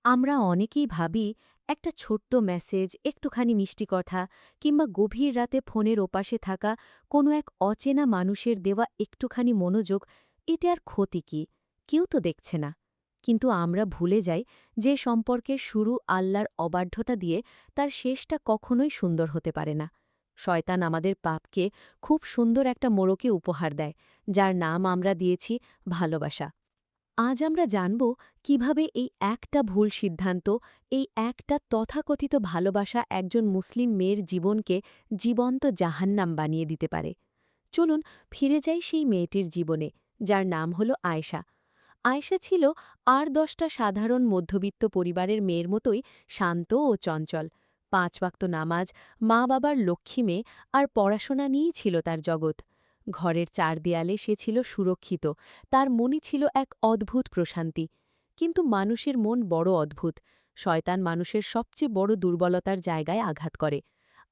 আমরা অনেকেই ভাবি একটা ছোট্ট মেসেজ, একটুখানি মিষ্টি কথা কিংবা গভীর রাতে ফোনের ওপাশে থাকা কোনো এক অচেনা মানুষের দেওয়া একটুখানি মনোযোগ, এটা আর ক্ষতি কি? কেউ তো দেখছে না। কিন্তু আমরা ভুলে যাই যে সম্পর্কের শুরু আল্লাহর অবাধ্যতা দিয়ে, তার শেষটা কখনোই সুন্দর হতে পারে না। শয়তান আমাদের পাপকে খুব সুন্দর একটা মোড়কে উপহার দেয়, যার নাম আমরা দিয়েছি ভালোবাসা। আজ আমরা জানব কিভাবে এই একটা ভুল সিদ্ধান্ত, এই একটা তথাকথিত ভালোবাসা একজন মুসলিম মেয়ের জীবনকে জীবন্ত জাহান্নাম বানিয়ে দিতে পারে। চলুন ফিরে যাই সেই মেয়েটির জীবনে, যার নাম হল আয়েশা। আয়েশা ছিল আর ১০টা সাধারণ মধ্যবিত্ত পরিবারের মেয়ের মতোই শান্ত ও চঞ্চল। ৫ ওয়াক্ত নামাজ, মা বাবার লক্ষ্মী মেয়ে, আর পড়াশোনা নিয়েই ছিল তার জগৎ। ঘরের চার দেয়ালে সে ছিল সুরক্ষিত, তার মনই ছিল এক অদ্ভুত প্রশান্তি। কিন্তু মানুষের মন বড় অদ্ভুত। শয়তান মানুষের সবচেয়ে বড় দুর্বলতার জায়গায় আঘাত করে।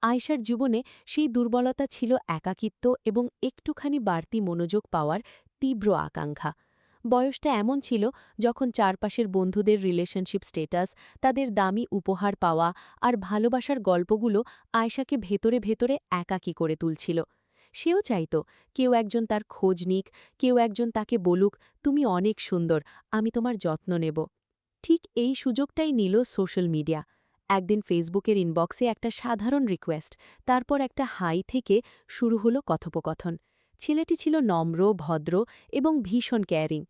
আয়েশার জীবনে সেই দুর্বলতা ছিল একাকিত্ব এবং একটুখানি বাড়তি মনোযোগ পাওয়ার তীব্র আকাঙ্ক্ষা। বয়সটা এমন ছিল যখন চারপাশের বন্ধুদের রিলেশনশিপ স্টেটাস, তাদের দামি উপহার পাওয়া আর ভালোবাসার গল্পগুলো আয়েশাকে ভেতরে ভেতরে একাকী করে তুলছিল। সেও চাইত কেউ একজন তার খোঁজ নিক, কেউ একজন তাকে বলুক, তুমি অনেক সুন্দর, আমি তোমার যত্ন নেব। ঠিক এই সুযোগটাই নিল সোশ্যাল মিডিয়া। একদিন ফেসবুকের ইনবক্সে একটা সাধারণ রিকোয়েস্ট, তারপর একটা হাই থেকে শুরু হলো কথোপকথন। ছেলেটি ছিল নম্র, ভদ্র এবং ভীষণ কেয়ারিং।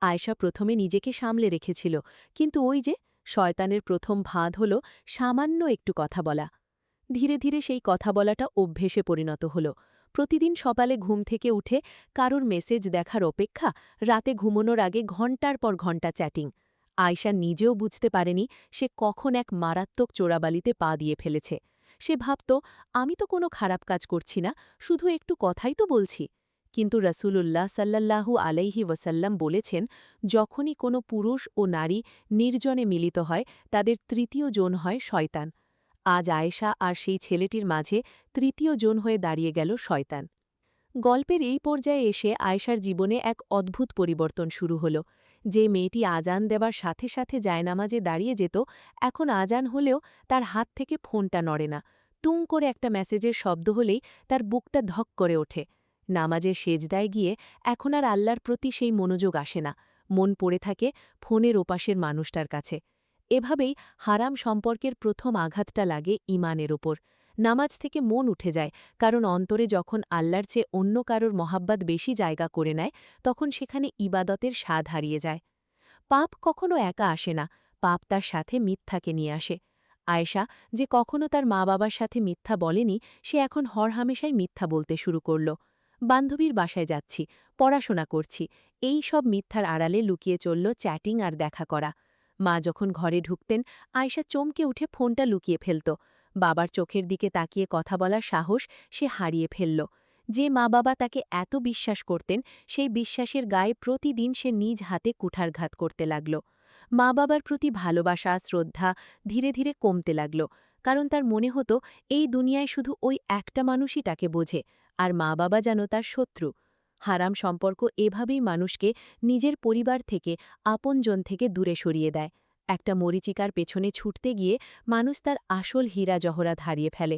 আয়েশা প্রথমে নিজেকে সামলে রেখেছিল, কিন্তু ওই যে শয়তানের প্রথম ভাঁদ হল সামান্য একটু কথা বলা। ধীরে ধীরে সেই কথা বলাটা অভ্যেসে পরিণত হল। প্রতিদিন সকালে ঘুম থেকে উঠে কারুর মেসেজ দেখার অপেক্ষা, রাতে ঘুমানোর আগে ঘণ্টার পর ঘণ্টা চ্যাটিং। আয়শা নিজেও বুঝতে পারেনি সে কখন এক মারাত্মক চোরাবালিতে পা দিয়ে ফেলেছে। সে ভাবত, আমি তো কোনো খারাপ কাজ করছি না, শুধু একটু কথাই তো বলছি। কিন্তু রাসূলুল্লাহ সাল্লাল্লাহু আলাইহি ওয়াসাল্লাম বলেছেন, যখনই কোনো পুরুষ ও নারী নির্জনে মিলিত হয়, তাদের তৃতীয় জন হয় শয়তান। আজ আয়েশা আর সেই ছেলেটির মাঝে তৃতীয় জন হয়ে দাঁড়িয়ে গেল শয়তান। গল্পের এই পর্যায়ে এসে আয়েশার জীবনে এক অদ্ভুত পরিবর্তন শুরু হল। যে মেয়েটি আজান দেবার সাথে সাথে জায়নামাজে দাঁড়িয়ে যেত, এখন আজান হলেও তার হাত থেকে ফোনটা নড়ে না। টুং করে একটা মেসেজের শব্দ হলেই তার বুকটা ধক করে ওঠে। নামাজের সেজদায় গিয়ে এখন আর আল্লাহর প্রতি সেই মনোযোগ আসে না, মন পড়ে থাকে ফোনের ওপাশের মানুষটার কাছে। এভাবেই হারাম সম্পর্কের প্রথম আঘাতটা লাগে ঈমানের ওপর। নামাজ থেকে মন উঠে যায়, কারণ অন্তরে যখন আল্লাহর চেয়ে অন্য কারোর মহাব্বাত বেশি জায়গা করে নেয়, তখন সেখানে ইবাদতের স্বাদ হারিয়ে যায়। পাপ কখনো একা আসে না, পাপ তার সাথে মিথ্যাকে নিয়ে আসে। আয়েশা, যে কখনো তার মা বাবার সাথে মিথ্যা বলেনি, সে এখন হরহামেশাই মিথ্যা বলতে শুরু করল। বান্ধবীর বাসায় যাচ্ছি, পড়াশোনা করছি, এই সব মিথ্যার আড়ালে লুকিয়ে চলল চ্যাটিং আর দেখা করা। মা যখন ঘরে ঢুকতেন, আয়েশা চমকে উঠে ফোনটা লুকিয়ে ফেলত। বাবার চোখের দিকে তাকিয়ে কথা বলার সাহস সে হারিয়ে ফেলল। যে মা বাবা তাকে এত বিশ্বাস করতেন, সেই বিশ্বাসের গায়ে প্রতিদিন সে নিজ হাতে কুঠারঘাত করতে লাগল। মা বাবার প্রতি ভালোবাসা, শ্রদ্ধা ধীরে ধীরে কমতে লাগল, কারণ তার মনে হতো এই দুনিয়ায় শুধু ওই একটা মানুষই তাকে বোঝে, আর মা বাবা যেন তার শত্রু। হারাম সম্পর্ক এভাবেই মানুষকে নিজের পরিবার থেকে, আপনজন থেকে দূরে সরিয়ে দেয়। একটা মরীচিকার পেছনে ছুটতে গিয়ে মানুষ তার আসল হীরা জহরাত হারিয়ে ফেলে।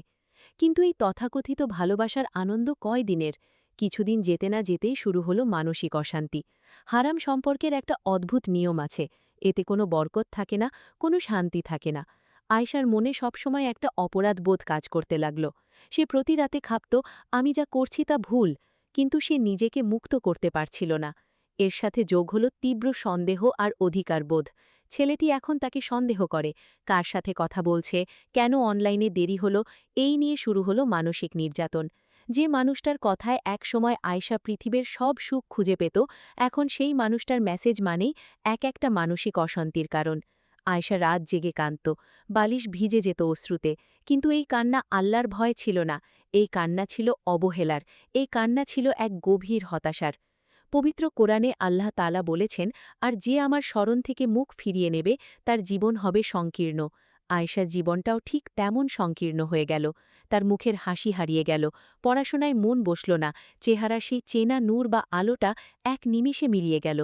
কিন্তু এই তথাকথিত ভালোবাসার আনন্দ কয় দিনের? কিছুদিন যেতে না যেতেই শুরু হলো মানসিক অশান্তি। হারাম সম্পর্কের একটা অদ্ভুত নিয়ম আছে, এতে কোনো বরকত থাকে না, কোনো শান্তি থাকে না। আয়েশার মনে সবসময় একটা অপরাধ বোধ কাজ করতে লাগল। সে প্রতি রাতে ভাবত, আমি যা করছি তা ভুল, কিন্তু সে নিজেকে মুক্ত করতে পারছিল না। এর সাথে যোগ হল তীব্র সন্দেহ আর অধিকারবোধ। ছেলেটি এখন তাকে সন্দেহ করে, কার সাথে কথা বলছে, কেন অনলাইনে দেরি হলো, এই নিয়ে শুরু হলো মানসিক নির্যাতন। যে মানুষটার কথায় একসময় আয়েশা পৃথিবীর সব সুখ খুঁজে পেত, এখন সেই মানুষটার মেসেজ মানেই এক একটা মানসিক অশান্তির কারণ। আয়েশা রাত জেগে কাঁদত, বালিশ ভিজে যেত অশ্রুতে, কিন্তু এই কান্না আল্লাহর ভয় ছিল না, এই কান্না ছিল অবহেলার, এই কান্না ছিল এক গভীর হতাশার। পবিত্র কোরআনে আল্লাহ তাআলা বলেছেন, আর যে আমার স্মরণ থেকে মুখ ফিরিয়ে নেবে, তার জীবন হবে সংকীর্ণ। আয়েশার জীবনটাও ঠিক তেমন সংকীর্ণ হয়ে গেল। তার মুখের হাসি হারিয়ে গেল, পড়াশোনায় মন বসল না, চেহারা সেই চেনা নূর বা আলোটা এক নিমিষে মিলিয়ে গেল।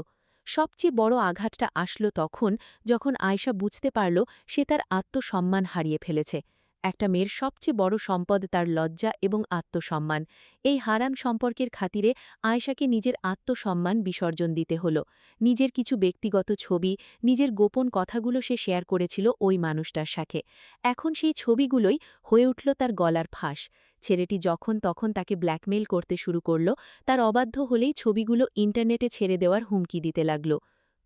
সবচেয়ে বড় আঘাতটা আসলো তখন, যখন আয়েশা বুঝতে পারল সে তার আত্মসম্মান হারিয়ে ফেলেছে। একটা মেয়ের সবচেয়ে বড় সম্পদ তার লজ্জা এবং আত্মসম্মান। এই হারান সম্পর্কের খাতিরে আয়েশাকে নিজের আত্মসম্মান বিসর্জন দিতে হলো। নিজের কিছু ব্যক্তিগত ছবি, নিজের গোপন কথাগুলো সে শেয়ার করেছিল ওই মানুষটার সাথে। এখন সেই ছবিগুলোই হয়ে উঠল তার গলার ফাঁস। ছেলেটি যখন তখন তাকে ব্ল্যাকমেইল করতে শুরু করল, তার অবাধ্য হলেই ছবিগুলো ইন্টারনেটে ছেড়ে দেওয়ার হুমকি দিতে লাগল।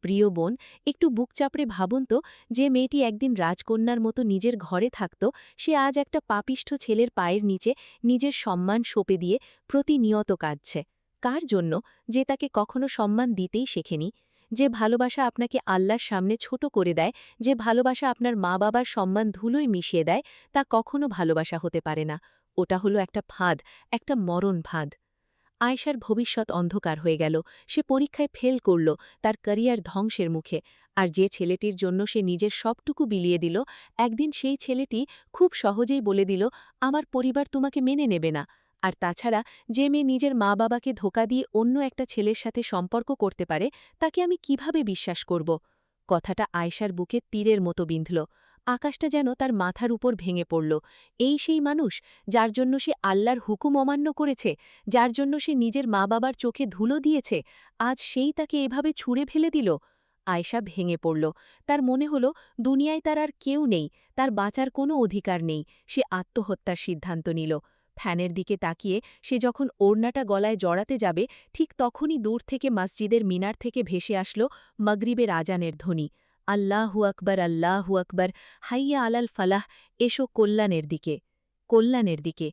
প্রিয় বোন, একটু বুক চাপড়ে ভাবুন তো, যে মেয়েটি একদিন রাজকন্যার মতো নিজের ঘরে থাকত, সে আজ একটা পাপিষ্ঠ ছেলের পায়ের নিচে নিজের সম্মান সঁপে দিয়ে প্রতিনিয়ত কাঁদছে। কার জন্য? যে তাকে কখনো সম্মান দিতেই শেখেনি। যে ভালোবাসা আপনাকে আল্লাহর সামনে ছোট করে দেয়, যে ভালোবাসা আপনার মা বাবার সম্মান ধুলোয় মিশিয়ে দেয়, তা কখনো ভালোবাসা হতে পারে না। ওটা হলো একটা ফাঁদ, একটা মরণ ফাঁদ। আয়েশার ভবিষ্যৎ অন্ধকার হয়ে গেল। সে পরীক্ষায় ফেল করল, তার ক্যারিয়ার ধ্বংসের মুখে। আর যে ছেলেটির জন্য সে নিজের সবটুকু বিলিয়ে দিল, একদিন সেই ছেলেটি খুব সহজেই বলে দিল, আমার পরিবার তোমাকে মেনে নেবে না। আর তাছাড়া, যে মেয়ে নিজের মা বাবাকে ধোঁকা দিয়ে অন্য একটা ছেলের সাথে সম্পর্ক করতে পারে, তাকে আমি কিভাবে বিশ্বাস করব? কথাটা আয়েশার বুকে তীরের মতো বিঁধল। আকাশটা যেন তার মাথার উপর ভেঙে পড়ল। এই সেই মানুষ, যার জন্য সে আল্লাহর হুকুম অমান্য করেছে, যার জন্য সে নিজের মা বাবার চোখে ধুলো দিয়েছে, আজ সেই তাকে এভাবে ছুঁড়ে ফেলে দিল। আয়েশা ভেঙে পড়ল। তার মনে হল দুনিয়ায় তার আর কেউ নেই, তার বাঁচার কোনো অধিকার নেই। সে আত্মহত্যার সিদ্ধান্ত নিল। ফ্যানের দিকে তাকিয়ে সে যখন ওড়নাটা গলায় জড়াতে যাবে, ঠিক তখনই দূর থেকে মসজিদের মিনার থেকে ভেসে আসল মাগরিবের আজানের ধ্বনি। আল্লাহু আকবার, আল্লাহু আকবার, হাইয়া আলাল ফালাহ, এসো কল্যাণের দিকে, কল্যাণের দিকে।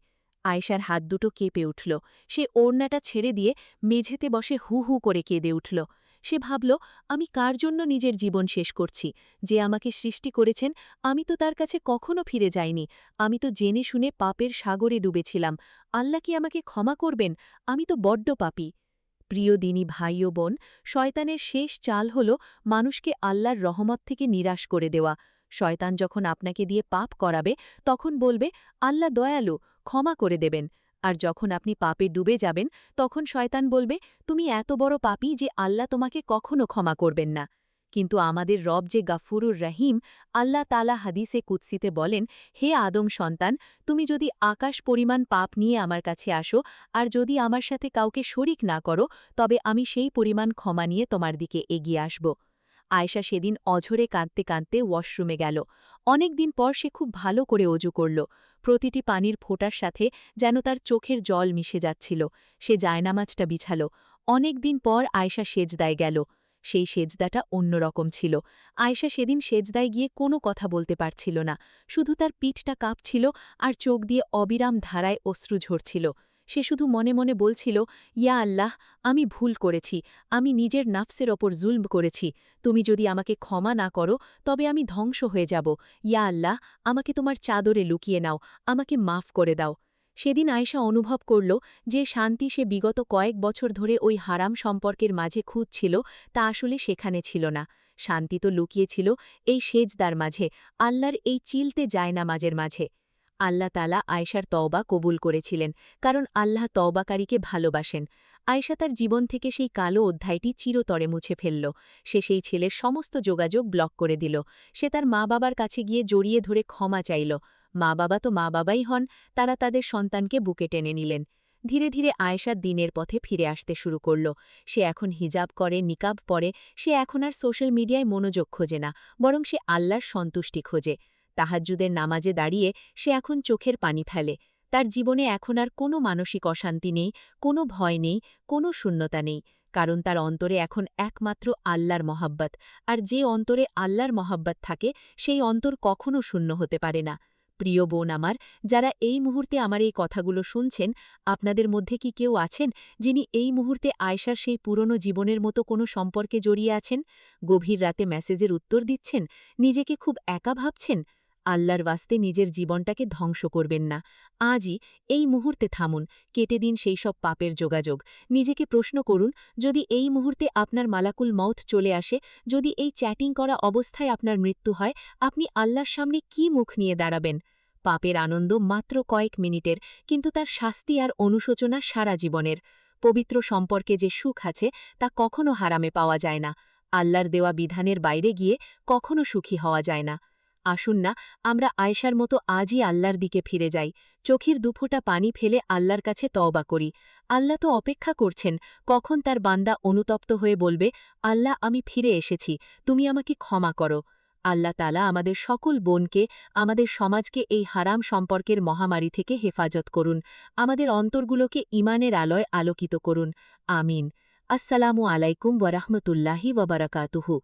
আয়েশার হাত দুটো কেঁপে উঠল। সে ওড়নাটা ছেড়ে দিয়ে মেঝেতে বসে হু হু করে কেঁদে উঠল। সে ভাবল, আমি কার জন্য নিজের জীবন শেষ করছি? যে আমাকে সৃষ্টি করেছেন, আমি তো তার কাছে কখনো ফিরে যাইনি। আমি তো জেনে শুনে পাপের সাগরে ডুবেছিলাম। আল্লাহ কি আমাকে ক্ষমা করবেন? আমি তো বড্ড পাপী। প্রিয় দিনী ভাই ও বোন, শয়তানের শেষ চাল হল মানুষকে আল্লাহর রহমত থেকে নিরাশ করে দেওয়া। শয়তান যখন আপনাকে দিয়ে পাপ করাবে, তখন বলবে, আল্লাহ দয়ালু, ক্ষমা করে দেবেন। আর যখন আপনি পাপে ডুবে যাবেন, তখন শয়তান বলবে, তুমি এত বড় পাপী যে আল্লাহ তোমাকে কখনো ক্ষমা করবেন না। কিন্তু আমাদের রব যে গাফুরুর রহিম, আল্লাহ তালা হাদিসে কুৎসিতে বলেন, হে আদম সন্তান, তুমি যদি আকাশ পরিমাণ পাপ নিয়ে আমার কাছে আসো, আর যদি আমার সাথে কাউকে শরিক না করো, তবে আমি সেই পরিমাণ ক্ষমা নিয়ে তোমার দিকে এগিয়ে আসব। আয়েশা সেদিন অঝরে কাঁদতে কাঁদতে ওয়াশরুমে গেল। অনেক দিন পর সে খুব ভালো করে অজু করল। প্রতিটি পানির ফোঁটার সাথে যেন তার চোখের জল মিশে যাচ্ছিল। সে জায়নামাজটা বিছাল। অনেক দিন পর আয়েশা সেজদায় গেল। সেই সেজদাটা অন্যরকম ছিল। আয়েশা সেদিন সেজদায় গিয়ে কোনো কথা বলতে পারছিল না। শুধু তার পিঠটা কাঁপছিল আর চোখ দিয়ে অবিরাম ধারায় অশ্রু ঝরছিল। সে শুধু মনে মনে বলছিল, ইয়া আল্লাহ, আমি ভুল করেছি, আমি নিজের নাফসের ওপর জুলম করেছি। তুমি যদি আমাকে ক্ষমা না করো, তবে আমি ধ্বংস হয়ে যাব। ইয়া আল্লাহ, আমাকে তোমার চাদরে লুকিয়ে নাও, আমাকে মাফ করে দাও। সেদিন আয়েশা অনুভব করল, যে শান্তি সে বিগত কয়েক বছর ধরে ওই হারাম সম্পর্কের মাঝে খুঁজছিল, তা আসলে সেখানে ছিল না। শান্তি তো লুকিয়েছিল এই সেজদার মাঝে, আল্লাহর এই চিলতে জায়নামাজের মাঝে। আল্লাহ তালা আয়েশার তওবা কবুল করেছিলেন, কারণ আল্লাহ তওবাকারীকে ভালোবাসেন। আয়েশা তার জীবন থেকে সেই কালো অধ্যায়টি চিরতরে মুছে ফেলল। সে সেই ছেলের সমস্ত যোগাযোগ ব্লক করে দিল। সে তার মা বাবার কাছে গিয়ে জড়িয়ে ধরে ক্ষমা চাইল। মা বাবা তো মা বাবাই হন, তারা তাদের সন্তানকে বুকে টেনে নিলেন। ধীরে ধীরে আয়েশা দিনের পথে ফিরে আসতে শুরু করল। সে এখন হিজাব করে, নিকাব পরে। সে এখন আর সোশ্যাল মিডিয়ায় মনোযোগ খোঁজে না, বরং সে আল্লাহর সন্তুষ্টি খোঁজে। তাহাজ্জুদের নামাজে দাঁড়িয়ে সে এখন চোখের পানি ফেলে। তার জীবনে এখন আর কোনো মানসিক অশান্তি নেই, কোনো ভয় নেই, কোনো শূন্যতা নেই, কারণ তার অন্তরে এখন একমাত্র আল্লাহর মহাব্বত। আর যে অন্তরে আল্লাহর মহাব্বত থাকে, সেই অন্তর কখনো শূন্য হতে পারে না। প্রিয় বোন আমার, যারা এই মুহূর্তে আমার এই কথাগুলো শুনছেন, আপনাদের মধ্যে কি কেউ আছেন যিনি এই মুহূর্তে আয়েশার সেই পুরনো জীবনের মতো কোনো সম্পর্কে জড়িয়ে আছেন? গভীর রাতে মেসেজের উত্তর দিচ্ছেন, নিজেকে খুব একা ভাবছেন? আল্লাহর ওয়াস্তে নিজের জীবনটাকে ধ্বংস করবেন না। আজই, এই মুহূর্তে থামুন, কেটে দিন সেই সব পাপের যোগাযোগ। নিজেকে প্রশ্ন করুন, যদি এই মুহূর্তে আপনার মালাকুল মউত চলে আসে, যদি এই চ্যাটিং করা অবস্থায় আপনার মৃত্যু হয়, আপনি আল্লাহর সামনে কি মুখ নিয়ে দাঁড়াবেন? পাপের আনন্দ মাত্র কয়েক মিনিটের, কিন্তু তার শাস্তি আর অনুশোচনা সারা জীবনের। পবিত্র সম্পর্কে যে সুখ আছে, তা কখনো হারামে পাওয়া যায় না। আল্লাহর দেওয়া বিধানের বাইরে গিয়ে কখনো সুখী হওয়া যায় না। আসুন না আমরা আয়েশার মতো আজই আল্লাহর দিকে ফিরে যাই, চোখের দুফোঁটা পানি ফেলে আল্লাহর কাছে তওবা করি। আল্লাহ তো অপেক্ষা করছেন কখন তার বান্দা অনুতপ্ত হয়ে বলবে, আল্লাহ আমি ফিরে এসেছি, তুমি আমাকে ক্ষমা করো। আল্লাহ তাআলা আমাদের সকল বোনকে, আমাদের সমাজকে এই হারাম সম্পর্কের মহামারী থেকে হেফাজত করুন, আমাদের অন্তরগুলোকে ঈমানের আলোয় আলোকিত করুন। আমিন। আসসালামু আলাইকুম ওয়া রাহমাতুল্লাহি ওয়া বারাকাতুহু।